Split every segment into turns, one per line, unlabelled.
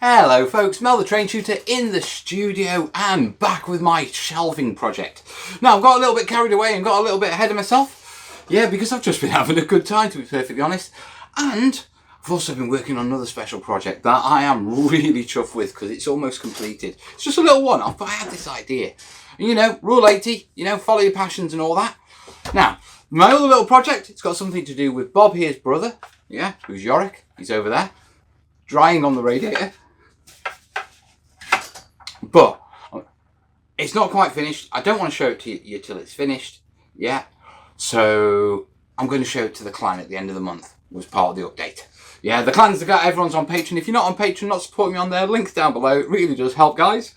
Hello folks, Mel the Train Tutor in the studio and back with my shelving project. Now I've got a little bit carried away and got a little bit ahead of myself. Yeah, because I've just been having a good time, to be perfectly honest. And I've also been working on another special project that I am really chuffed with because it's almost completed. It's just a little one-off, but I had this idea. You know, Rule 80, you know, follow your passions and all that. Now, my other little project, it's got something to do with Bob here's brother. Yeah, who's Yorick. He's over there, drying on the radiator. But it's not quite finished. I don't want to show it to you till it's finished. Yeah. So I'm going to show it to the clan at the end of the month. Was part of the update. Yeah, the clans have got everyone's on Patreon. If you're not on Patreon, not supporting me on there, links down below. It really does help, guys.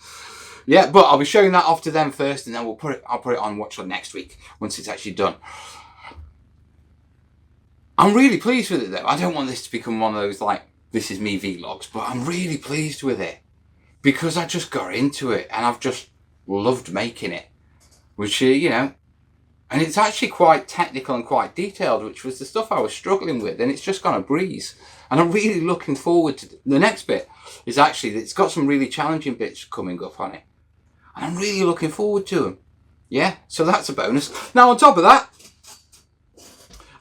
Yeah, but I'll be showing that off to them first, and then I'll put it on Watchlet next week once it's actually done. I'm really pleased with it though. I don't want this to become one of those like this is me vlogs, but I'm really pleased with it. Because I just got into it and I've just loved making it, which, you know, and it's actually quite technical and quite detailed, which was the stuff I was struggling with, and it's just gone a breeze. And I'm really looking forward to the next bit is actually, it's got some really challenging bits coming up on it. And I'm really looking forward to them. Yeah, so that's a bonus. Now on top of that,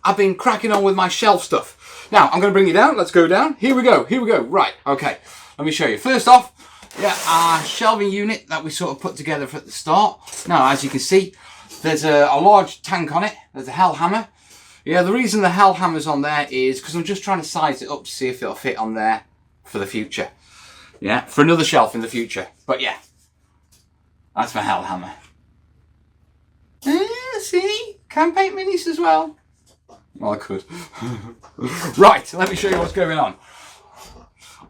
I've been cracking on with my shelf stuff. Now I'm going to bring you down, let's go down. Here we go, right, okay. Let me show you. First off, yeah, our shelving unit that we sort of put together at the start. Now, as you can see, there's a large tank on it. There's a hell hammer. Yeah, the reason the hell hammer's on there is because I'm just trying to size it up to see if it'll fit on there for the future. Yeah, for another shelf in the future. But yeah, that's my hell hammer. See? Can paint minis as well. Well, I could. Right, let me show you what's going on.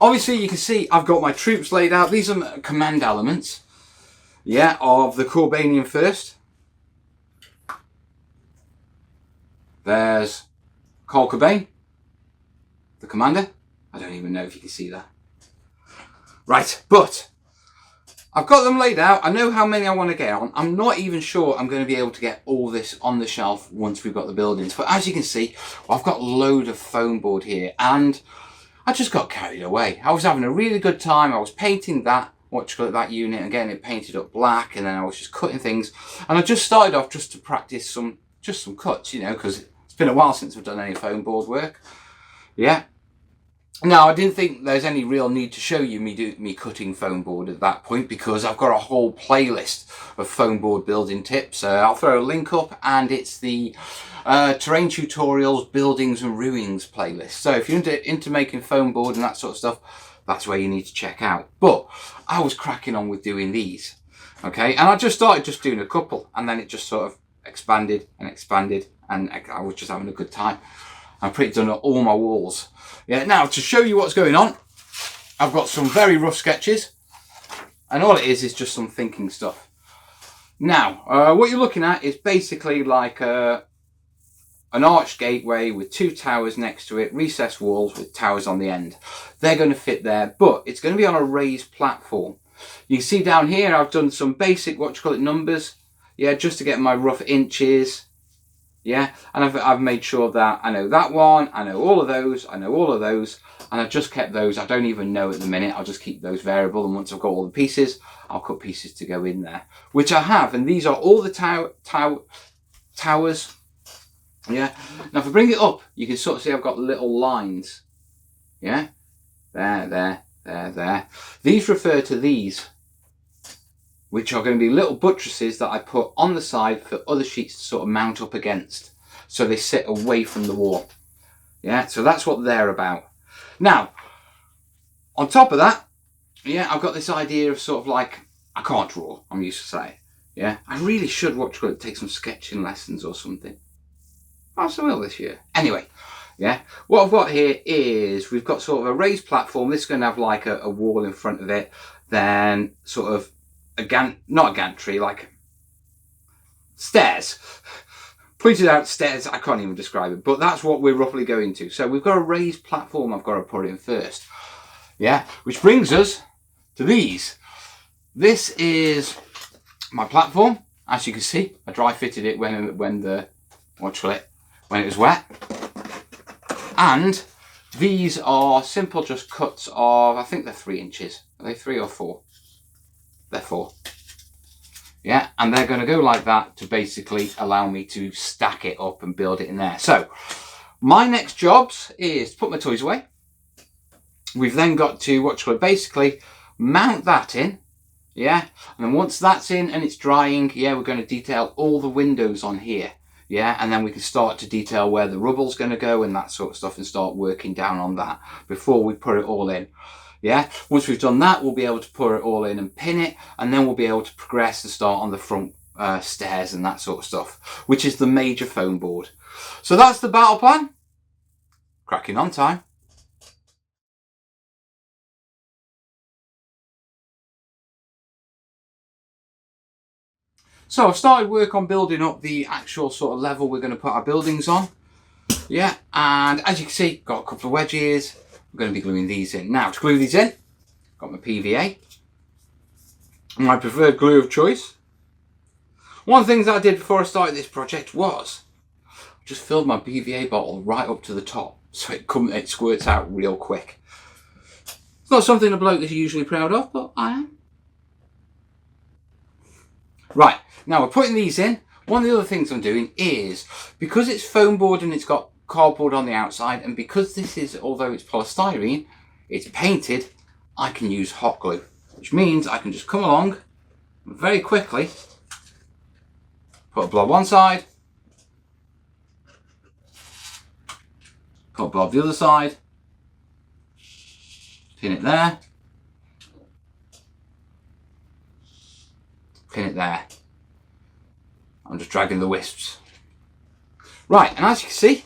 Obviously, you can see I've got my troops laid out. These are command elements, yeah, of the Corbanian 1st. There's Col Corbane, the commander. I don't even know if you can see that. Right, but I've got them laid out. I know how many I want to get on. I'm not even sure I'm going to be able to get all this on the shelf once we've got the buildings. But as you can see, I've got a load of foam board here, and I just got carried away. I was having a really good time. I was painting that unit and getting it painted up black, and then I was just cutting things. And I just started off just to practice some cuts, you know, because it's been a while since I've done any foam board work. Yeah. Now, I didn't think there's any real need to show you me cutting foam board at that point, because I've got a whole playlist of foam board building tips. I'll throw a link up, and it's the Terrain Tutorials, Buildings and Ruins playlist. So if you're into making foam board and that sort of stuff, that's where you need to check out. But I was cracking on with doing these, okay? And I just started just doing a couple, and then it just sort of expanded and expanded, and I was just having a good time. I've pretty done all my walls. Yeah, now to show you what's going on, I've got some very rough sketches, and all it is just some thinking stuff. Now, what you're looking at is basically like an arched gateway with two towers next to it, recessed walls with towers on the end. They're going to fit there, but it's going to be on a raised platform. You can see down here I've done some basic, numbers, yeah, just to get my rough inches. Yeah, and I've made sure that I know that one, I know all of those, and I've just kept those. I don't even know at the minute. I'll just keep those variable, and once I've got all the pieces, I'll cut pieces to go in there, which I have, and these are all the towers. Yeah, now if I bring it up, you can sort of see I've got little lines. Yeah, there. These refer to these, which are going to be little buttresses that I put on the side for other sheets to sort of mount up against, so they sit away from the wall. Yeah, so that's what they're about. Now, on top of that, yeah, I've got this idea of sort of like, I can't draw, I'm used to saying. Yeah, I really should take some sketching lessons or something. Perhaps I will this year. Anyway, yeah, what I've got here is we've got sort of a raised platform. This is going to have like a wall in front of it, then sort of not a gantry, like stairs. Pointed out stairs, I can't even describe it, but that's what we're roughly going to. So we've got a raised platform I've got to put in first. Yeah, which brings us to these. This is my platform. As you can see, I dry fitted it when it was wet. And These are simple just cuts of, I think they're 3 inches. Are they 3 or 4? They're 4. Yeah, and they're going to go like that to basically allow me to stack it up and build it in there. So my next jobs is to put my toys away. We've then got to basically mount that in. Yeah, and then once that's in and it's drying, yeah, we're going to detail all the windows on here. Yeah, and then we can start to detail where the rubble's going to go and that sort of stuff and start working down on that before we put it all in. Yeah, once we've done that, we'll be able to put it all in and pin it, and then we'll be able to progress and start on the front stairs and that sort of stuff, which is the major foam board. So that's the battle plan. Cracking on time. So I've started work on building up the actual sort of level we're going to put our buildings on. Yeah, and as you can see, got a couple of wedges. I'm going to be gluing these in. Now, to glue these in, got my PVA. My preferred glue of choice. One of the things that I did before I started this project was just filled my PVA bottle right up to the top so it squirts out real quick. It's not something a bloke is usually proud of, but I am. Right, now we're putting these in. One of the other things I'm doing is, because it's foam board and it's got cardboard on the outside, and because this is, although it's polystyrene, it's painted, I can use hot glue, which means I can just come along and very quickly put a blob one side, put a blob the other side, pin it there, pin it there. I'm just dragging the wisps. Right, and as you can see,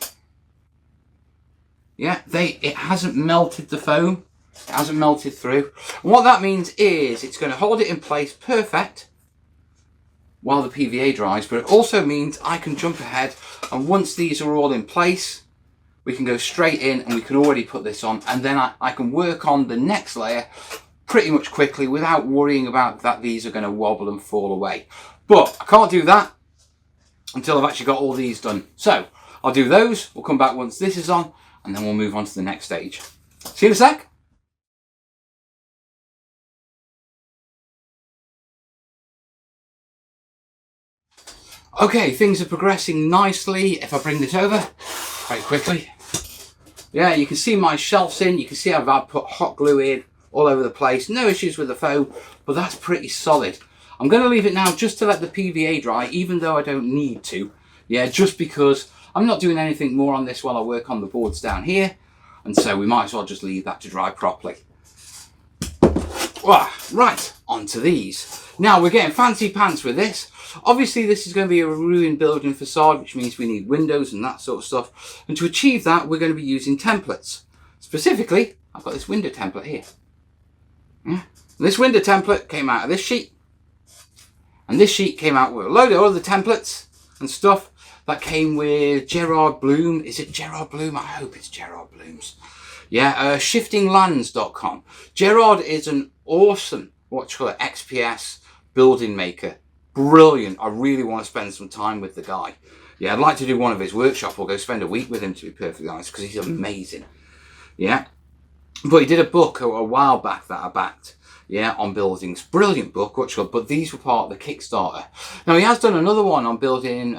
yeah, it hasn't melted the foam. It hasn't melted through. And what that means is it's going to hold it in place perfect while the PVA dries, but it also means I can jump ahead, and once these are all in place, we can go straight in and we can already put this on, and then I can work on the next layer pretty much quickly without worrying about that these are going to wobble and fall away. But I can't do that until I've actually got all these done. So I'll do those, we'll come back once this is on, and then we'll move on to the next stage. See you in a sec. Okay, things are progressing nicely. If I bring this over very quickly, yeah, you can see my shelves in. You can see I've put hot glue in all over the place. No issues with the foam, but that's pretty solid. I'm going to leave it now just to let the PVA dry, even though I don't need to. Yeah, just because I'm not doing anything more on this while I work on the boards down here. And so we might as well just leave that to dry properly. Right, onto these. Now we're getting fancy pants with this. Obviously this is going to be a ruined building facade, which means we need windows and that sort of stuff. And to achieve that, we're going to be using templates. Specifically, I've got this window template here. Yeah. And this window template came out of this sheet. And this sheet came out with a load of other templates and stuff that came with Gerard Bloom. Is it Gerard Bloom? I hope it's Gerard Bloom's. Yeah, shiftinglands.com. Gerard is an awesome, XPS building maker. Brilliant. I really want to spend some time with the guy. Yeah, I'd like to do one of his workshops or go spend a week with him, to be perfectly honest, because he's amazing. Yeah. But he did a book a while back that I backed. Yeah, on buildings. Brilliant book, but these were part of the Kickstarter. Now, he has done another one on building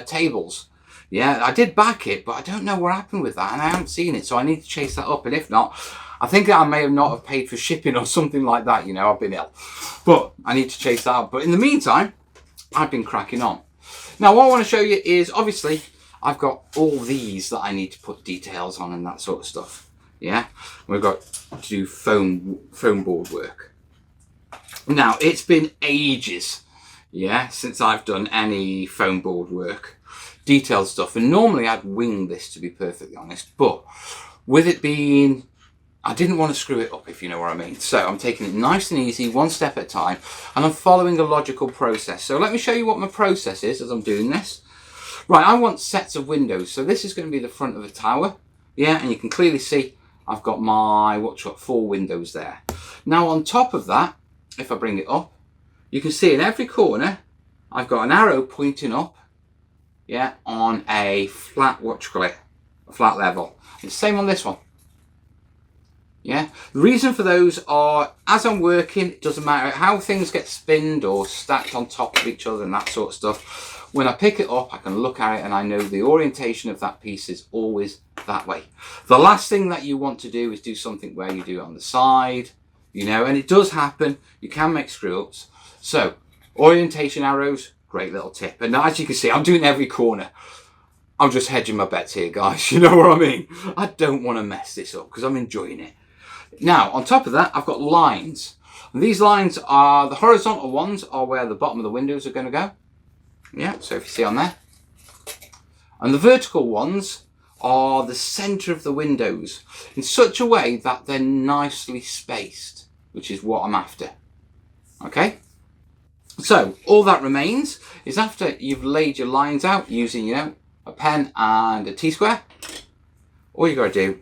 tables. Yeah, I did back it, but I don't know what happened with that, and I haven't seen it, so I need to chase that up. And if not, I think I may have not have paid for shipping or something like that. You know, I've been ill. But I need to chase that up. But in the meantime, I've been cracking on. Now, what I want to show you is, obviously, I've got all these that I need to put details on and that sort of stuff. Yeah, we've got to do foam board work. Now, it's been ages, yeah, since I've done any foam board work, detailed stuff. And normally I'd wing this, to be perfectly honest. But with it being, I didn't want to screw it up, if you know what I mean. So I'm taking it nice and easy, one step at a time. And I'm following a logical process. So let me show you what my process is as I'm doing this. Right, I want sets of windows. So this is going to be the front of the tower. Yeah, and you can clearly see I've got my, 4 windows there. Now on top of that, if I bring it up, you can see in every corner, I've got an arrow pointing up, yeah, on a flat, a flat level. It's the same on this one. Yeah, the reason for those are, as I'm working, it doesn't matter how things get spinned or stacked on top of each other and that sort of stuff. When I pick it up, I can look at it and I know the orientation of that piece is always that way. The last thing that you want to do is do something where you do it on the side, you know, and it does happen. You can make screw ups. So orientation arrows, great little tip. And as you can see, I'm doing every corner. I'm just hedging my bets here, guys. You know what I mean? I don't want to mess this up because I'm enjoying it. Now, on top of that, I've got lines. And these lines are, the horizontal ones are where the bottom of the windows are going to go. Yeah, so if you see on there. And the vertical ones are the centre of the windows in such a way that they're nicely spaced, which is what I'm after. Okay? So, all that remains is after you've laid your lines out using, you know, a pen and a T-square, all you got to do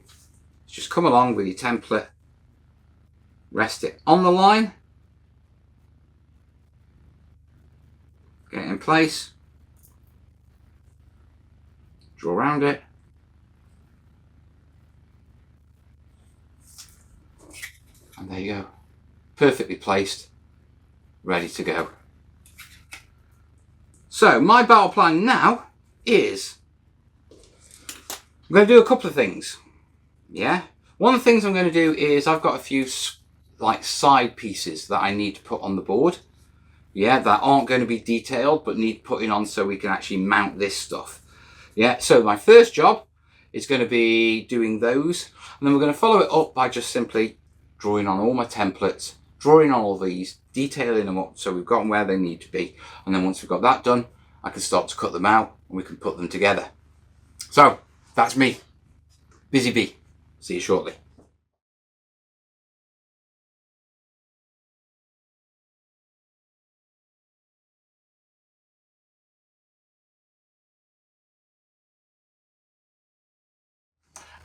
is just come along with your template, rest it on the line, get it in place, draw around it, and there you go, perfectly placed, ready to go. So my battle plan now is I'm going to do a couple of things. Yeah, one of the things I'm going to do is I've got a few like side pieces that I need to put on the board. Yeah, that aren't going to be detailed but need putting on so we can actually mount this stuff. Yeah, so my first job is going to be doing those, and then we're going to follow it up by just simply drawing on all my templates, drawing on all these, detailing them up so we've got them where they need to be, and then once we've got that done, I can start to cut them out and we can put them together. So that's me, Busy Bee. See you shortly.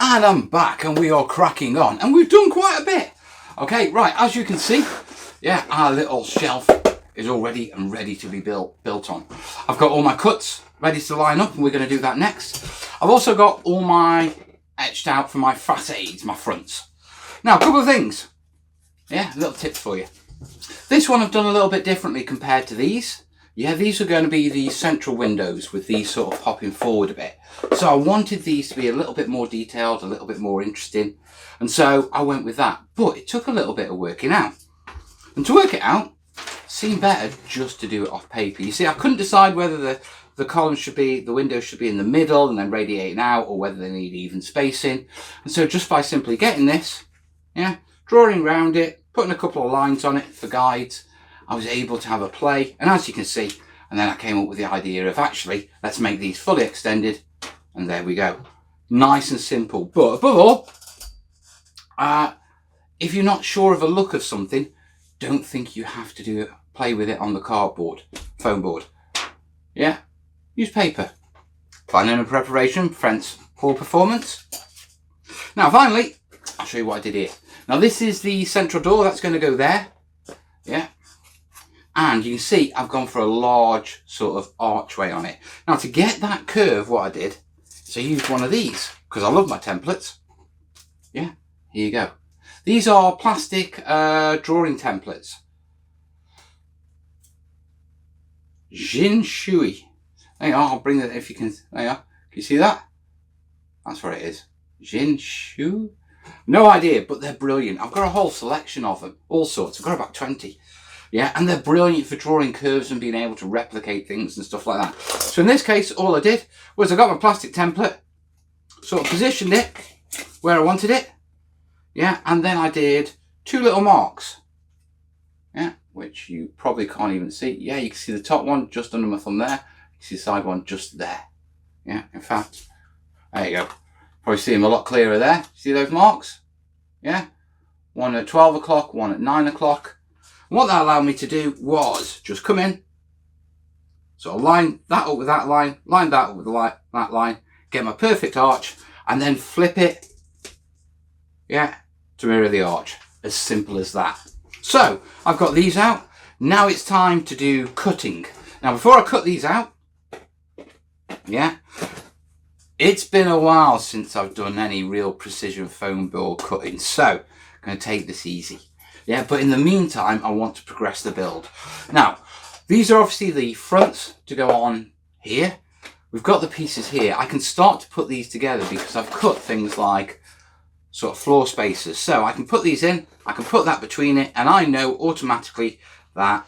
And I'm back and we are cracking on, and we've done quite a bit. Okay, right, as you can see, yeah, our little shelf is all ready and ready to be built on. I've got all my cuts ready to line up and we're going to do that next. I've also got all my etched out for my facades, my fronts. Now, a couple of things. Yeah, little tips for you. This one I've done a little bit differently compared to these. Yeah, these are going to be the central windows with these sort of popping forward a bit. So I wanted these to be a little bit more detailed, a little bit more interesting. And so I went with that. But it took a little bit of working out. And to work it out, it seemed better just to do it off paper. You see, I couldn't decide whether the columns should be, the windows should be in the middle and then radiating out, or whether they need even spacing. And so just by simply getting this, yeah, drawing around it, putting a couple of lines on it for guides, I was able to have a play, and as you can see, and then I came up with the idea of actually, let's make these fully extended, and there we go. Nice and simple, but above all, if you're not sure of a look of something, don't think you have to do it, play with it on the cardboard, foam board. Yeah, use paper. Planning and preparation prevents poor performance. Now finally, I'll show you what I did here. Now this is the central door, that's going to go there. Yeah. And you can see I've gone for a large sort of archway on it. Now to get that curve, what I did is I used one of these, because I love my templates. Yeah, here you go. These are plastic drawing templates. Jin Shui. There you are, I'll bring that if you can. There you are. Can you see that? That's where it is. Jin Shui? No idea, but they're brilliant. I've got a whole selection of them, all sorts. I've got about 20. Yeah, and they're brilliant for drawing curves and being able to replicate things and stuff like that. So in this case, all I did was I got my plastic template, sort of positioned it where I wanted it. Yeah, and then I did two little marks. Yeah, which you probably can't even see. Yeah, you can see the top one just under my thumb there. You can see the side one just there. Yeah, in fact, there you go. Probably see them a lot clearer there. See those marks? Yeah, one at 12 o'clock, one at 9 o'clock. What that allowed me to do was just come in, so I'll line that up with that line that up with that line, get my perfect arch, and then flip it, yeah, to mirror the arch. As simple as that. So I've got these out. Now it's time to do cutting. Now before I cut these out, yeah, it's been a while since I've done any real precision foam board cutting. So going to take this easy. Yeah, but in the meantime, I want to progress the build. Now, these are obviously the fronts to go on here. We've got the pieces here. I can start to put these together because I've cut things like sort of floor spacers. So I can put these in, I can put that between it, and I know automatically that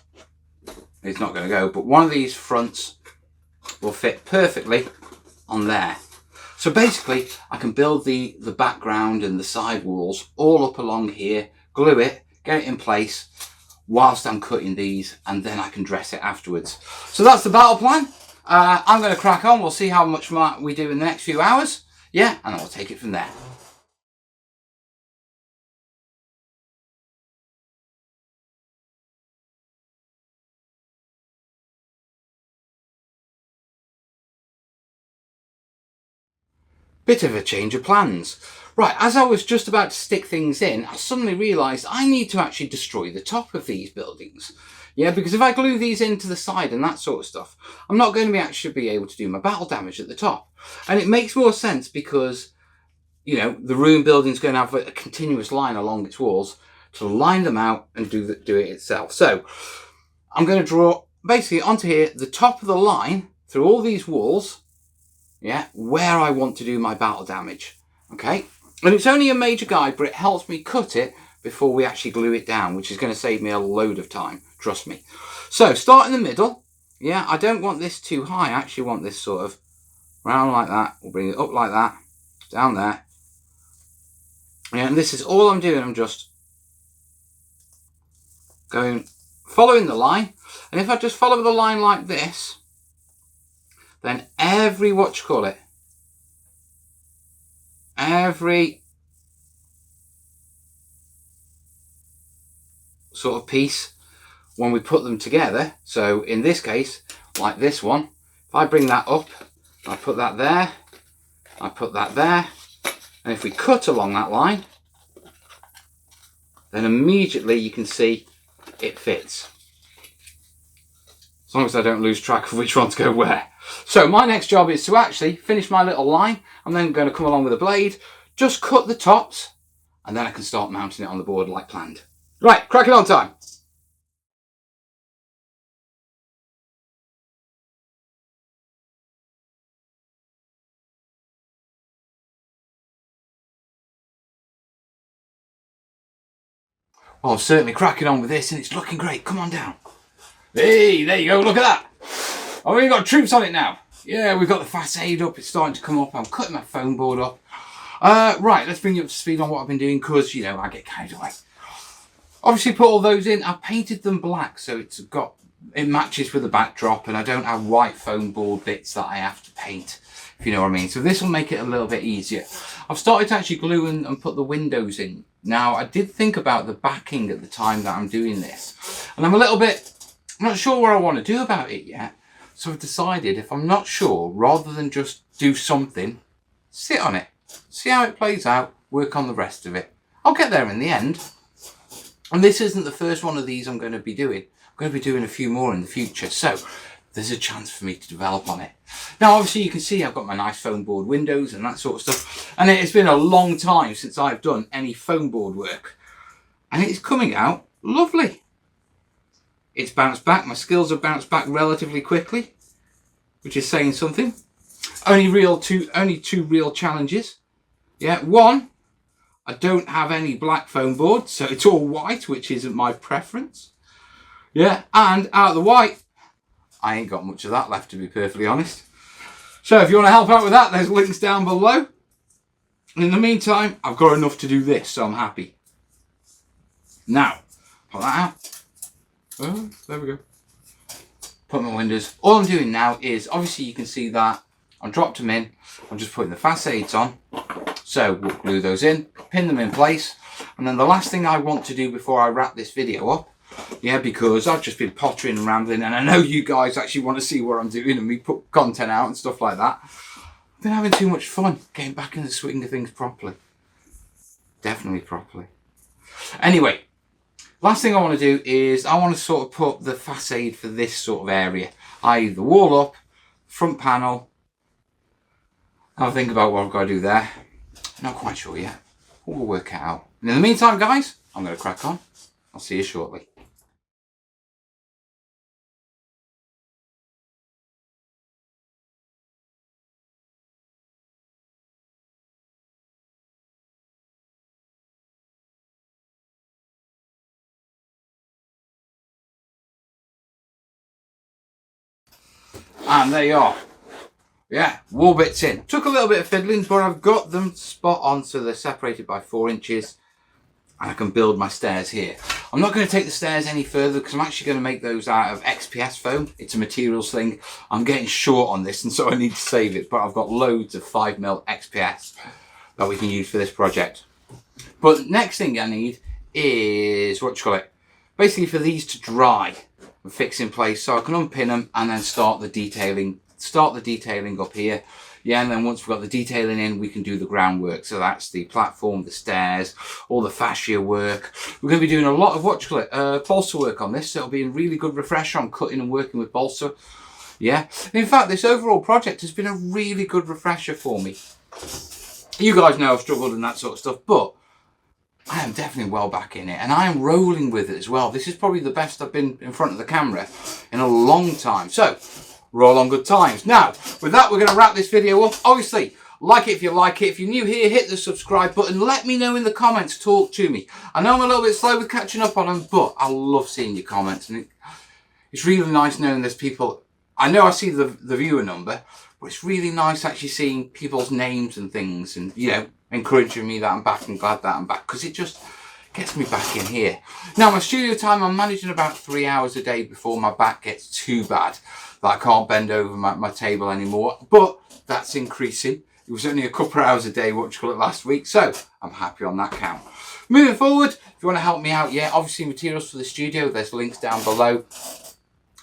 it's not going to go, but one of these fronts will fit perfectly on there. So basically, I can build the background and the side walls all up along here, glue it, get it in place whilst I'm cutting these, and then I can dress it afterwards. So that's the battle plan. I'm going to crack on. We'll see how much we do in the next few hours. Yeah, and I'll take it from there. Bit of a change of plans. Right, as I was just about to stick things in, I suddenly realised I need to actually destroy the top of these buildings. Yeah, because if I glue these into the side and that sort of stuff, I'm not going to actually be able to do my battle damage at the top. And it makes more sense because, you know, the rune building's going to have a continuous line along its walls to line them out and do it itself. So I'm going to draw basically onto here the top of the line through all these walls. Yeah, where I want to do my battle damage. Okay, and it's only a major guide, but it helps me cut it before we actually glue it down, which is going to save me a load of time, trust me. So start in the middle. Yeah, I don't want this too high. I actually want this sort of round like that. We'll bring it up like that, down there. Yeah, and this is all I'm doing. I'm just going, following the line. And if I just follow the line like this, then every sort of piece, when we put them together, so in this case, like this one, if I bring that up, I put that there, I put that there, and if we cut along that line, then immediately you can see it fits. As long as I don't lose track of which one to go where. So my next job is to actually finish my little line. I'm then going to come along with a blade, just cut the tops, and then I can start mounting it on the board like planned. Right, cracking on time. Well, I'm certainly cracking on with this, and it's looking great. Come on down. Hey, there you go, look at that. Oh, we've got troops on it now. Yeah, we've got the facade up, it's starting to come up. I'm cutting my foam board up. Right, let's bring you up to speed on what I've been doing, because, you know, I get carried away. Obviously put all those in. I painted them black, so it matches with the backdrop, and I don't have white foam board bits that I have to paint, if you know what I mean. So this will make it a little bit easier. I've started to actually glue and put the windows in. Now, I did think about the backing at the time that I'm doing this, and I'm not sure what I want to do about it yet. So I've decided, if I'm not sure, rather than just do something, sit on it, see how it plays out, work on the rest of it. I'll get there in the end. And this isn't the first one of these I'm going to be doing. I'm going to be doing a few more in the future. So there's a chance for me to develop on it. Now, obviously, you can see I've got my nice foam board windows and that sort of stuff. And it's been a long time since I've done any foam board work. And it's coming out lovely. It's bounced back. My skills have bounced back relatively quickly, which is saying something. Only two real challenges. Yeah, one, I don't have any black foam board, so it's all white, which isn't my preference. Yeah, and out of the white, I ain't got much of that left, to be perfectly honest. So if you want to help out with that, there's links down below. In the meantime, I've got enough to do this, so I'm happy. Now, pull that out. Oh, there we go. Put my windows. All I'm doing now is, obviously you can see that I've dropped them in. I'm just putting the facades on. So we'll glue those in, pin them in place. And then the last thing I want to do before I wrap this video up, yeah, because I've just been pottering and rambling, and I know you guys actually want to see what I'm doing and me put content out and stuff like that. I've been having too much fun getting back in the swing of things properly. Definitely properly. Anyway, last thing I want to do is I want to sort of put the facade for this sort of area, i.e. the wall up, front panel. Have a think about what I've got to do there. Not quite sure yet. we'll work it out. And in the meantime, guys, I'm going to crack on. I'll see you shortly. And there you are. Yeah, wall bits in. Took a little bit of fiddling, but I've got them spot on so they're separated by 4 inches. And I can build my stairs here. I'm not going to take the stairs any further because I'm actually going to make those out of XPS foam. It's a materials thing. I'm getting short on this and so I need to save it. But I've got loads of 5mm XPS that we can use for this project. But next thing I need is, basically for these to dry and fix in place so I can unpin them and then start the detailing up here. Yeah, and then once we've got the detailing in, we can do the groundwork. So that's the platform, the stairs, all the fascia work. We're going to be doing a lot of balsa work on this. So it'll be a really good refresher on cutting and working with balsa. Yeah, and in fact, this overall project has been a really good refresher for me. You guys know I've struggled and that sort of stuff, but I am definitely well back in it, and I am rolling with it as well. This is probably the best I've been in front of the camera in a long time. So, roll on good times. Now, with that, we're going to wrap this video up. Obviously, like it if you like it. If you're new here, hit the subscribe button. Let me know in the comments. Talk to me. I know I'm a little bit slow with catching up on them, but I love seeing your comments. And it's really nice knowing there's people. I know I see the viewer number, but it's really nice actually seeing people's names and things and, you know, encouraging me that I'm back and glad that I'm back, because it just gets me back in here. Now, my studio time, I'm managing about 3 hours a day before my back gets too bad that I can't bend over my table anymore, but that's increasing. It was only a couple of hours a day, last week, so I'm happy on that count. Moving forward, if you want to help me out, yeah, obviously materials for the studio, there's links down below.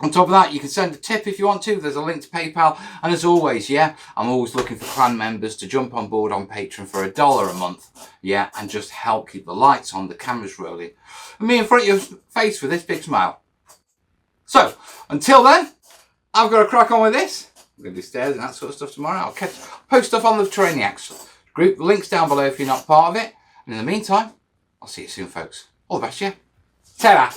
On top of that, you can send a tip if you want to. There's a link to PayPal. And as always, yeah, I'm always looking for clan members to jump on board on Patreon for $1 a month. Yeah, and just help keep the lights on, the cameras rolling, and me in front of your face with this big smile. So, until then, I've got to crack on with this. I'm going to do stairs and that sort of stuff tomorrow. I'll post stuff on the Trainiacs group. Links down below if you're not part of it. And in the meantime, I'll see you soon, folks. All the best, yeah? Ta-da!